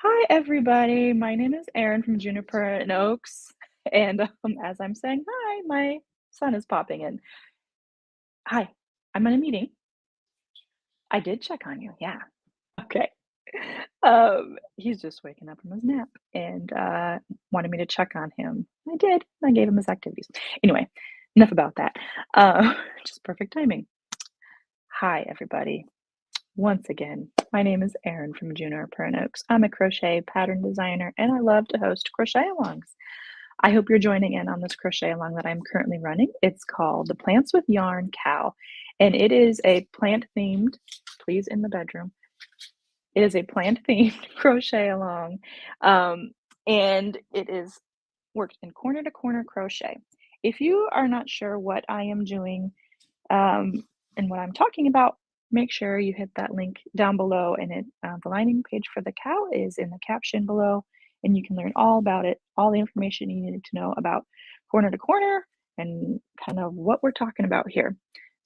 Hi, everybody. My name is Erin from Juniper and Oaks. And as I'm saying hi, my son is popping in. Hi, I'm in a meeting. I did check on you. Yeah. Okay. He's just waking up from his nap and wanted me to check on him. I did. I gave him his activities. Anyway, enough about that. Just perfect timing. Hi, everybody. Once again, my name is Erin from Juniper and Oaks. I'm a crochet pattern designer and I love to host crochet alongs. I hope you're joining in on this crochet along that I'm currently running. It's called the Plants with Yarn Cow, and it is a plant themed, please in the bedroom. It is a plant themed crochet along, and it is worked in corner to corner crochet. If you are not sure what I am doing and what I'm talking about, make sure you hit that link down below, and the landing page for the cow is in the caption below, and you can learn all about it, all the information you needed to know about corner to corner and kind of what we're talking about here.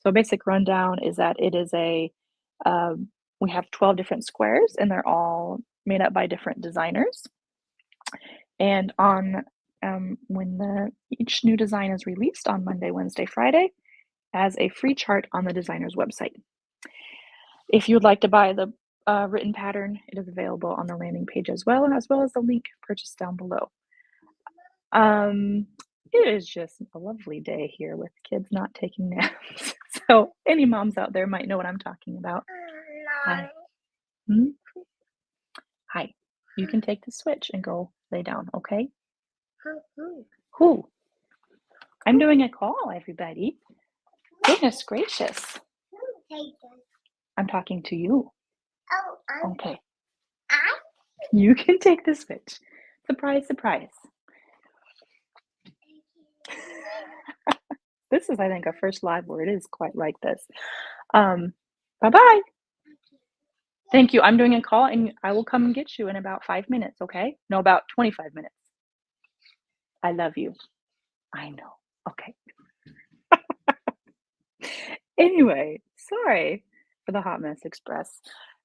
So basic rundown is that it is we have 12 different squares and they're all made up by different designers. And on when each new design is released on Monday, Wednesday, Friday, as a free chart on the designer's website. If you would like to buy the written pattern, it is available on the landing page as well as the link purchased down below. It is just a lovely day here with kids not taking naps. So any moms out there might know what I'm talking about. Hi. Hmm? Hi. You can take the switch and go lay down, okay? Who? I'm doing a call, everybody. Goodness gracious. I'm talking to you. Okay. You can take the switch. Surprise, surprise. This is, I think, our first live where it is quite like this. Bye-bye. Thank you. I'm doing a call and I will come and get you in about 5 minutes, okay? No, about 25 minutes. I love you. I know. Okay. Anyway, sorry for the hot mess express.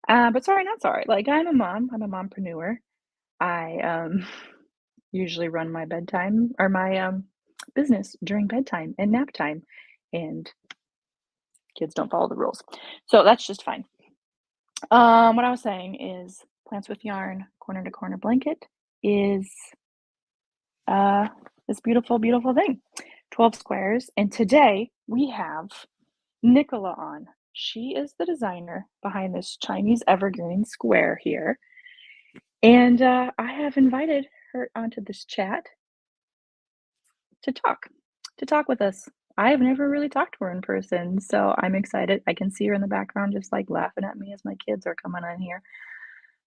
But sorry, not sorry. Like, I'm a mom. I'm a mompreneur. I usually run my bedtime or my business during bedtime and nap time, and kids don't follow the rules. So that's just fine. What I was saying is Plants with Yarn corner to corner blanket is this beautiful, beautiful thing. 12 squares. And today we have Nicola on. She is the designer behind this Chinese Evergreen square here. And I have invited her onto this chat to talk with us. I have never really talked to her in person, so I'm excited. I can see her in the background just like laughing at me as my kids are coming on here.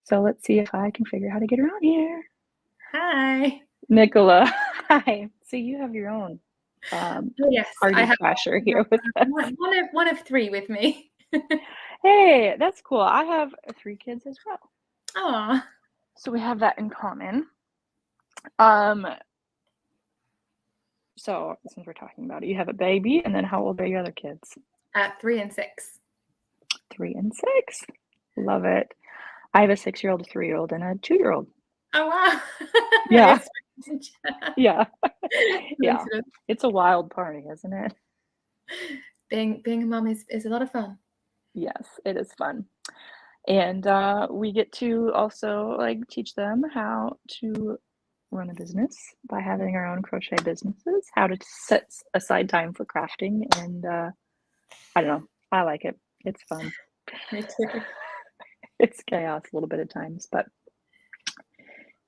So let's see if I can figure out how to get her on here. Hi. Nicola, hi. So you have your own Yes, party I have crasher here with us. one of three with me. Hey, that's cool. I have 3 kids as well. Oh, So we have that in common. So since we're talking about it, you have a baby, and then how old are your other kids? 3 and 6. 3 and 6. Love it. I have a 6-year-old, a 3-year-old, and a 2-year-old. Oh wow. Yeah. Yeah. Yeah. It's a wild party, isn't it? Being a mom is a lot of fun. Yes, it is fun. And we get to also like teach them how to run a business by having our own crochet businesses, how to set aside time for crafting, and I don't know. I like it. It's fun. Me too. It's chaos a little bit at times, but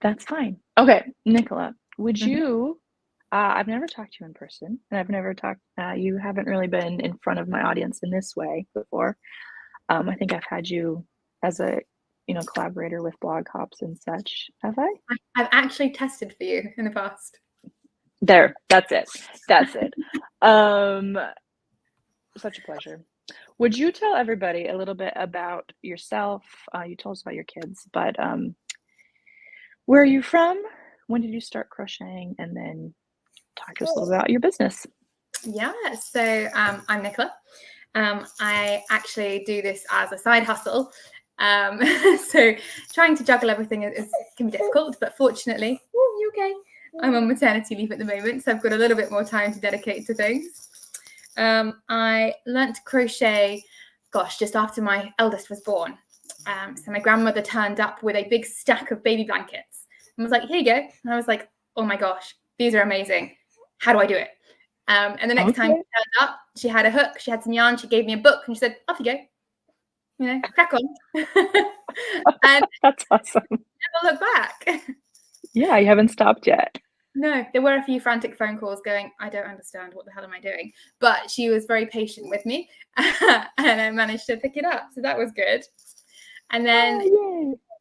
that's fine. Okay, Nicola, would you? I've never talked to you in person, and I've never talked. You haven't really been in front of my audience in this way before. I think I've had you as a collaborator with blog hops and such. Have I? I've actually tested for you in the past. There, that's it. That's it. Such a pleasure. Would you tell everybody a little bit about yourself? You told us about your kids, but where are you from? When did you start crocheting? And then talk to us a little bit about your business. Yeah, so I'm Nicola. I actually do this as a side hustle. So trying to juggle everything can be difficult, but fortunately, you okay? I'm on maternity leave at the moment, so I've got a little bit more time to dedicate to things. I learnt to crochet, gosh, just after my eldest was born. So my grandmother turned up with a big stack of baby blankets and was like, here you go. And I was like, oh my gosh, these are amazing. How do I do it? And the next time she turned up, she had a hook, she had some yarn, she gave me a book, and she said, off you go. You know, crack on. And that's awesome. never look back. Yeah, you haven't stopped yet. No, there were a few frantic phone calls going, I don't understand, what the hell am I doing? But she was very patient with me and I managed to pick it up. So that was good. And then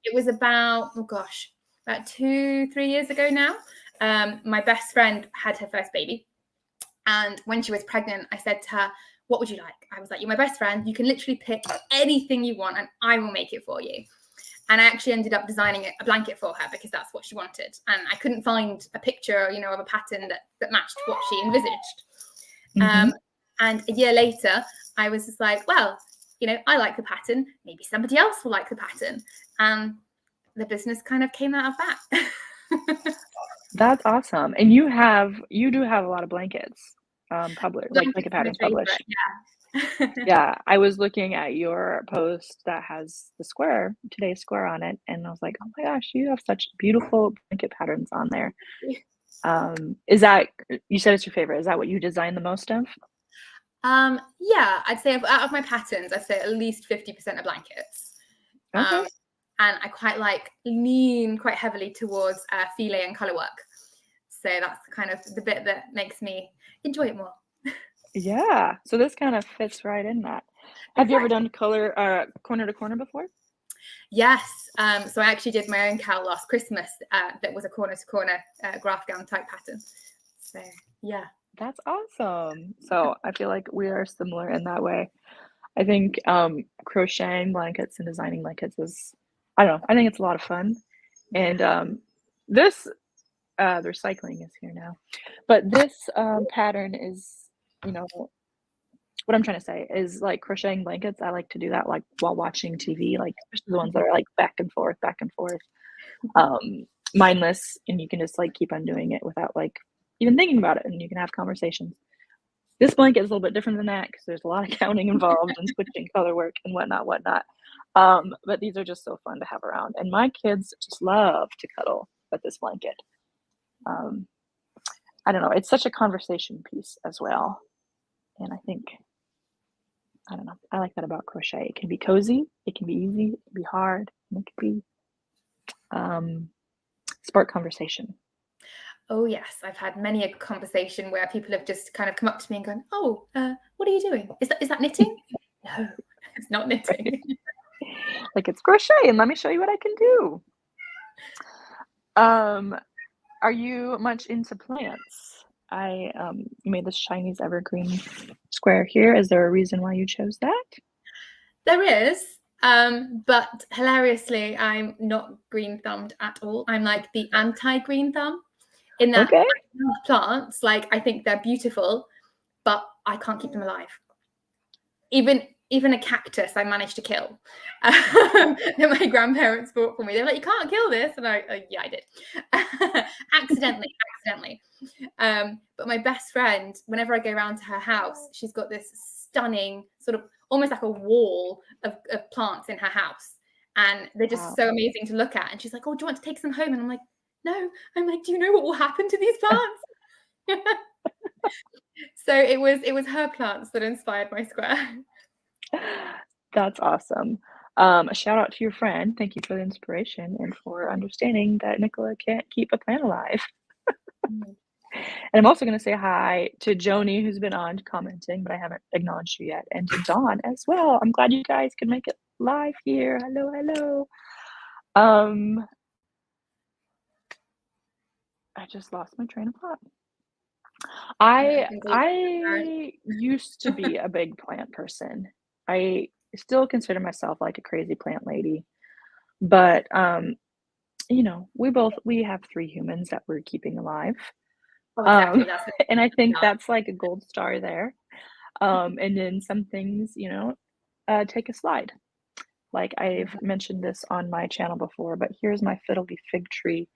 it was about 2-3 years ago now. My best friend had her first baby. And when she was pregnant, I said to her, what would you like? I was like, you're my best friend. You can literally pick anything you want and I will make it for you. And I actually ended up designing a blanket for her because that's what she wanted. And I couldn't find a picture, of a pattern that matched what she envisaged. Mm-hmm. And a year later, I was just like, well, I like the pattern. Maybe somebody else will like the pattern. And the business kind of came out of that. That's awesome. And you do have a lot of blankets published, like blanket patterns published. Yeah, I was looking at your post that has today's square on it, and I was like, oh my gosh, you have such beautiful blanket patterns on there. Is that, you said it's your favorite, is that what you design the most of? Yeah, I'd say out of my patterns, I'd say at least 50% are blankets. Okay. And I quite lean quite heavily towards filet and color work. So that's kind of the bit that makes me enjoy it more. Yeah, so this kind of fits right in that. Have you ever done color corner to corner before? Yes. So I actually did my own cowl last Christmas that was a corner to corner graph gown type pattern. So yeah. That's awesome. So I feel like we are similar in that way. I think crocheting blankets and designing blankets is, I don't know, I think it's a lot of fun. And this, the recycling is here now. But this pattern is, what I'm trying to say is like crocheting blankets. I like to do that like while watching TV, like especially the ones that are like back and forth, mindless, and you can just like keep on doing it without like even thinking about it, and you can have conversations. This blanket is a little bit different than that because there's a lot of counting involved and switching color work and whatnot. But these are just so fun to have around, and my kids just love to cuddle with this blanket. I don't know, it's such a conversation piece as well, and I don't know, I like that about crochet. It can be cozy, it can be easy, it can be hard, and it can be spark conversation. Oh yes, I've had many a conversation where people have just kind of come up to me and gone, "Oh, what are you doing? Is that knitting?" No, it's not knitting. Like, it's crochet, and let me show you what I can do. Are you much into plants? I made this Chinese Evergreen square here. Is there a reason why you chose that? There is, but hilariously, I'm not green thumbed at all. I'm like the anti-green thumb. In that Okay. plants, like I think they're beautiful, but I can't keep them alive. Even a cactus I managed to kill that my grandparents bought for me. They're like, you can't kill this. And yeah, I did. accidentally. But my best friend, whenever I go around to her house, she's got this stunning sort of almost like a wall of plants in her house. And they're just so amazing to look at. And she's like, oh, do you want to take some home? And I'm like, no. I'm like, do you know what will happen to these plants? So it was her plants that inspired my square. That's awesome. A shout out to your friend. Thank you for the inspiration and for understanding that Nicola can't keep a plant alive. And I'm also going to say hi to Joni, who's been on commenting, but I haven't acknowledged you yet, and to Dawn as well. I'm glad you guys could make it live here. Hello. I just lost my train of thought. I used to be a big plant person. I still consider myself like a crazy plant lady, but we have 3 humans that we're keeping alive. Exactly. And I think that's like a gold star there. And then some things, take a slide, Like I've mentioned this on my channel before, but here's my fiddle leaf fig tree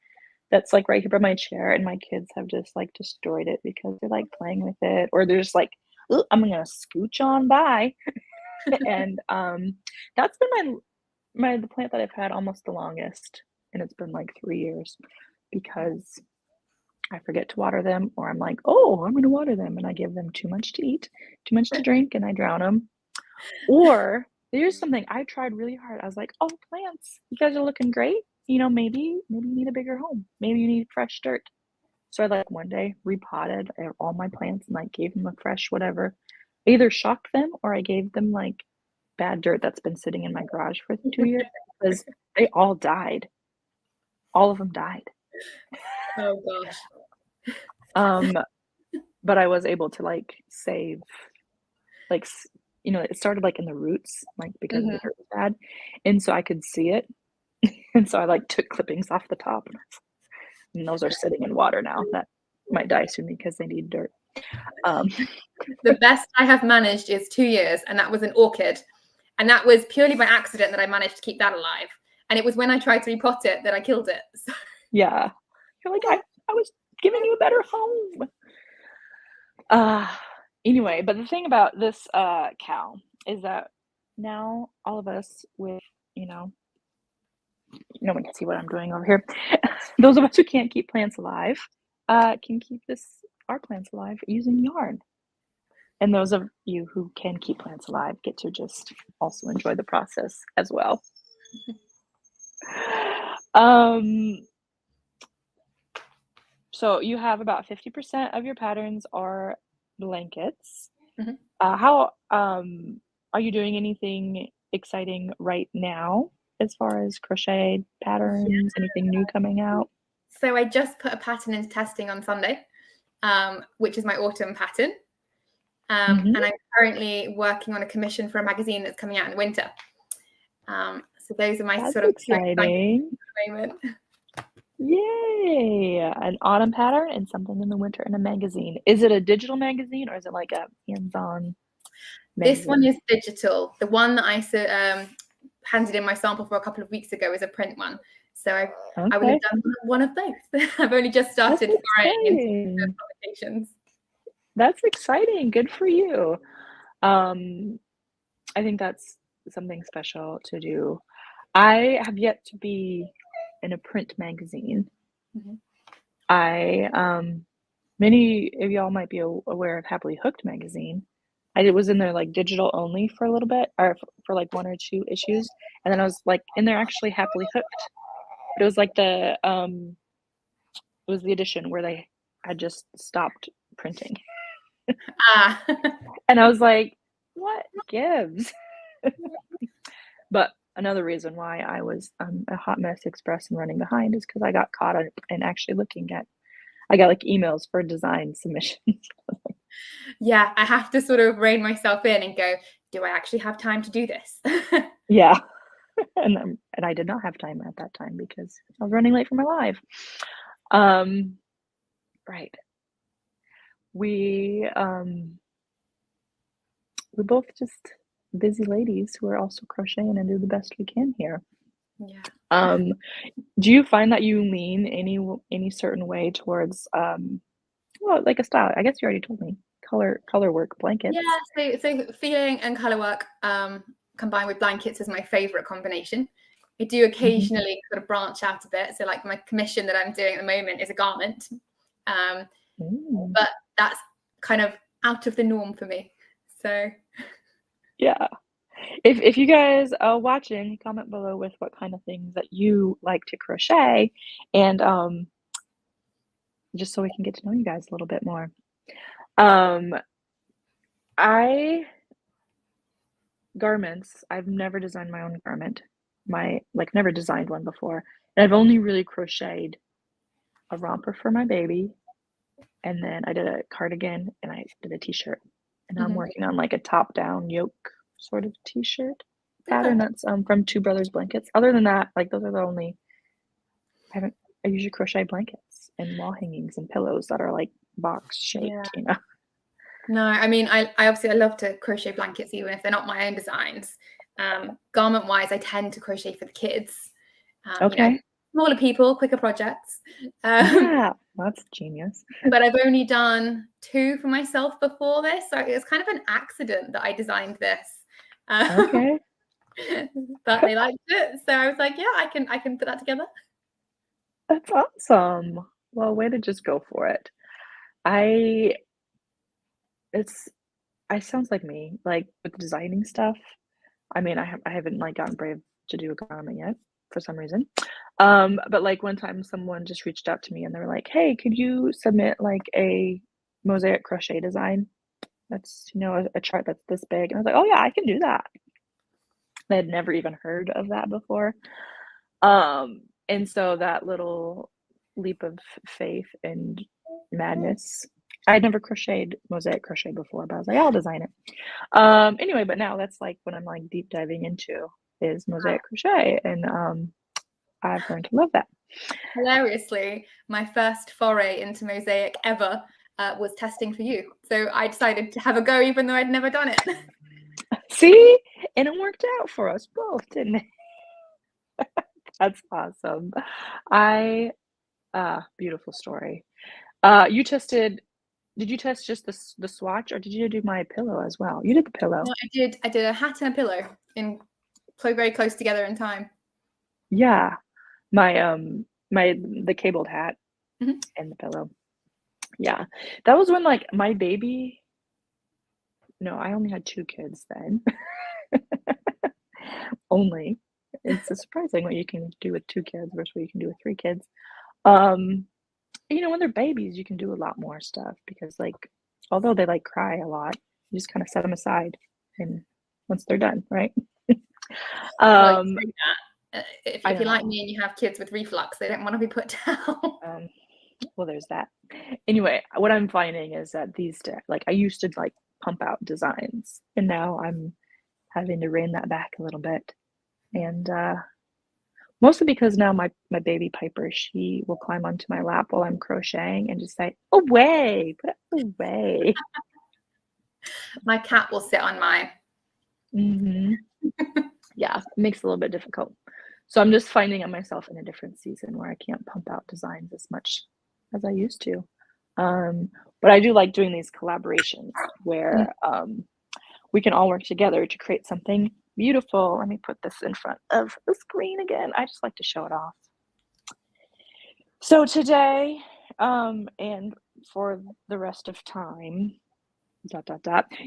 that's like right here by my chair, and my kids have just like destroyed it because they're like playing with it, or they're just like, "Ooh, I'm gonna scooch on by." And that's been the plant that I've had almost the longest, and it's been like 3 years because I forget to water them, or I'm like, oh, I'm gonna water them, and I give them too much to eat, too much to drink, and I drown them. Or here's something I tried really hard. I was like, oh, plants, you guys are looking great. You know, maybe you need a bigger home. Maybe you need fresh dirt. So I like one day repotted all my plants and like gave them a fresh whatever. I either shocked them or I gave them like bad dirt that's been sitting in my garage for 2 years because they all died. All of them died. Oh gosh. But I was able to like save, like, you know, it started like in the roots, like because the dirt was bad, and so I could see it, and so I like took clippings off the top, and those are sitting in water now that might die soon because they need dirt. The best I have managed is 2 years, and that was an orchid, and that was purely by accident that I managed to keep that alive. And it was when I tried to repot it that I killed it. So. Yeah, you're like I was giving you a better home. Anyway, but the thing about this cow is that now all of us with, you know, no one can see what I'm doing over here. Those of us who can't keep plants alive can keep our plants alive using yarn. And those of you who can keep plants alive get to just also enjoy the process as well. So you have about 50% of your patterns are blankets. How are you doing anything exciting right now as far as crochet patterns? Anything new coming out? So I just put a pattern into testing on Sunday, which is my autumn pattern. And I'm currently working on a commission for a magazine that's coming out in the winter. So those are my That's sort of exciting. moment. Yay! An autumn pattern and something in the winter in a magazine. Is it a digital magazine or is it like a hands-on magazine? This one is digital. The one that I handed in my sample for a couple of weeks ago is a print one. So I would have done one of both. I've only just started foraying into publications. That's exciting. Good for you. I think that's something special to do. I have yet to be in a print magazine. Many of y'all might be aware of Happily Hooked magazine. I was in there like digital only for a little bit, or for like 1 or 2 issues, and then I was like in there actually Happily Hooked. But it was like it was the edition where they had just stopped printing. And I was like, what gives? But another reason why I was a hot mess express and running behind is because I got caught and actually I got like emails for design submissions. Yeah, I have to sort of rein myself in and go, do I actually have time to do this? Yeah. And I did not have time at that time because I was running late for my live. Right. We both just busy ladies who are also crocheting and do the best we can here. Yeah. Do you find that you lean any certain way towards well, like a style? I guess you already told me color work, blankets. Yeah, so feeling and color work combined with blankets is my favorite combination. I do occasionally sort of branch out a bit. So like my commission that I'm doing at the moment is a garment, but that's kind of out of the norm for me. So yeah, if you guys are watching, comment below with what kind of things that you like to crochet, and just so we can get to know you guys a little bit more. Garments, I've never designed my own garment. Never designed one before. And I've only really crocheted a romper for my baby, and then I did a cardigan, and I did a t-shirt. And now I'm working on like a top-down yoke sort of t-shirt pattern that's from Two Brothers Blankets. Other than that, like those are the only I usually crochet blankets and wall hangings and pillows that are like box shaped, you know. No, I mean, I obviously love to crochet blankets even if they're not my own designs. Garment wise, I tend to crochet for the kids. Okay. Smaller people, quicker projects. Yeah, that's genius. But I've only done 2 for myself before this, so it was kind of an accident that I designed this. Okay. But they liked it, so I was like, yeah, I can put that together. That's awesome. Well, way to just go for it. I sounds like me, like with designing stuff. I mean, I haven't like gotten brave to do a garment yet for some reason. But like one time someone just reached out to me and they were like, "Hey, could you submit like a mosaic crochet design? That's, a chart that's this big." And I was like, "Oh yeah, I can do that." I had never even heard of that before. And so that little leap of faith and madness. I had never crocheted mosaic crochet before, but I was like, I'll design it. Anyway, but now that's like what I'm like deep diving into is mosaic crochet, and I've learned to love that. Hilariously, my first foray into mosaic ever was testing for you. So I decided to have a go even though I'd never done it. See? And it worked out for us both, didn't it? That's awesome. Beautiful story. Did you test just the swatch, or did you do my pillow as well? You did the pillow. Well, I did a hat and a pillow very close together in time. Yeah. The cabled hat Mhm. and the pillow. Yeah. That was when like my baby, no, I only had 2 kids then. Only. It's surprising what you can do with 2 kids versus what you can do with 3 kids. When they're babies, you can do a lot more stuff because like although they like cry a lot, you just kind of set them aside and once they're done, right? Well, if I you're like know. me and you have kids with reflux, they don't want to be put down. Well, there's that. Anyway, what I'm finding is that these days, like I used to like pump out designs, and now I'm having to rein that back a little bit. And mostly because now my baby Piper, she will climb onto my lap while I'm crocheting and just say, "Away, put it away." My cat will sit on mine. Yeah, it makes it a little bit difficult. So I'm just finding myself in a different season where I can't pump out designs as much as I used to. But I do like doing these collaborations where we can all work together to create something beautiful. Let me put this in front of the screen again. I just like to show it off. So today, and for the rest of time, ...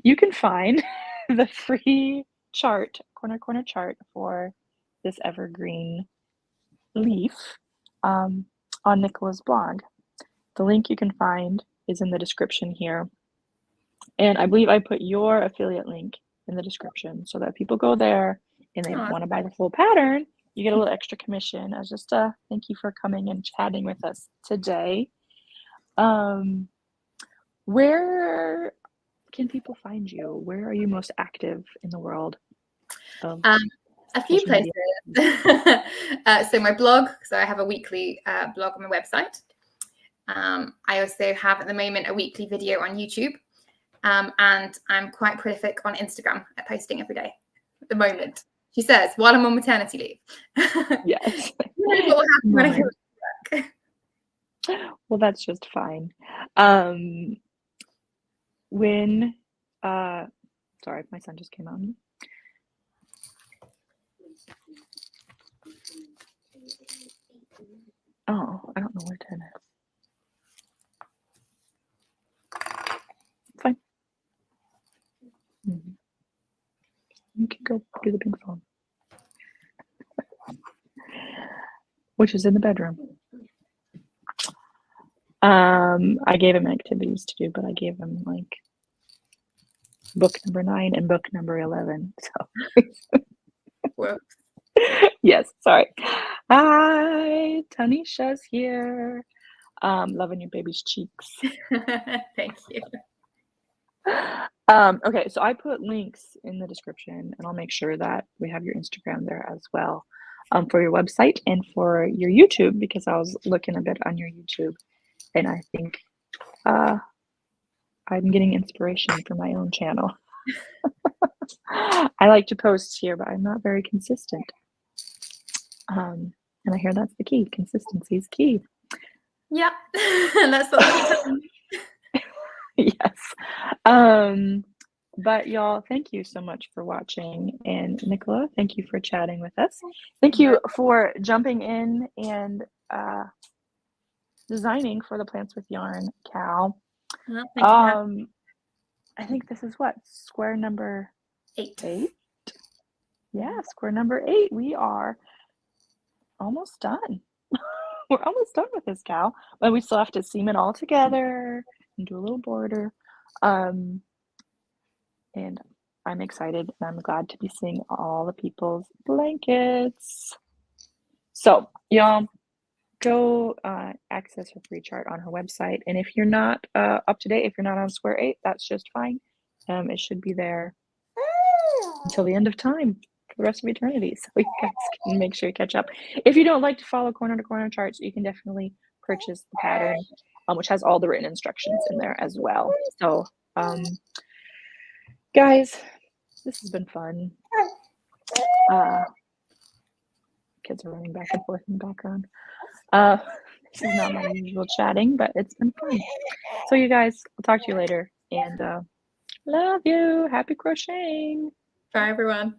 you can find the free chart, corner chart for this evergreen leaf on Nicola's blog. The link you can find is in the description here. And I believe I put your affiliate link in the description so that people go there and they want to buy the full pattern. You get a little extra commission as just a thank you for coming and chatting with us today. Where can people find you? Where are you most active in the world of a few places. So my blog, so I have a weekly blog on my website. I also have at the moment a weekly video on YouTube. And I'm quite prolific on Instagram at posting every day at the moment. She says, while I'm on maternity leave. Yes. What will happen when I go to work? Well, that's just fine. Sorry, my son just came on. Oh, I don't know where 10 is. Fine. You can go do the ping pong, which is in the bedroom. I gave him activities to do, but I gave him like book number 9 and book number 11. So Whoops. Yes, sorry. Hi, Tanisha's here. Loving your baby's cheeks. Thank you. Okay, so I put links in the description, and I'll make sure that we have your Instagram there as well, for your website and for your YouTube, because I was looking a bit on your YouTube, and I think I'm getting inspiration for my own channel. I like to post here, but I'm not very consistent. And I hear that's the key. Consistency is key. Yeah, that's what they keep telling me. Yes. But y'all, thank you so much for watching. And Nicola, thank you for chatting with us. Thank you for jumping in and designing for the Plants with Yarn, Cal. Well, thank you. I think this is what, square number 8. Yeah, square number 8. We are almost done. We're almost done with this, Cal, but we still have to seam it all together and do a little border. And I'm excited and I'm glad to be seeing all the people's blankets. So y'all go access her free chart on her website. And if you're not up to date, if you're not on square 8, that's just fine. It should be there until the end of time, for the rest of eternity. So you guys can make sure you catch up. If you don't like to follow corner to corner charts, you can definitely purchase the pattern, which has all the written instructions in there as well. So guys, this has been fun. Kids are running back and forth in the background. This is not my usual chatting, but it's been fun. So you guys, I'll talk to you later, and love you. Happy crocheting. Bye, everyone.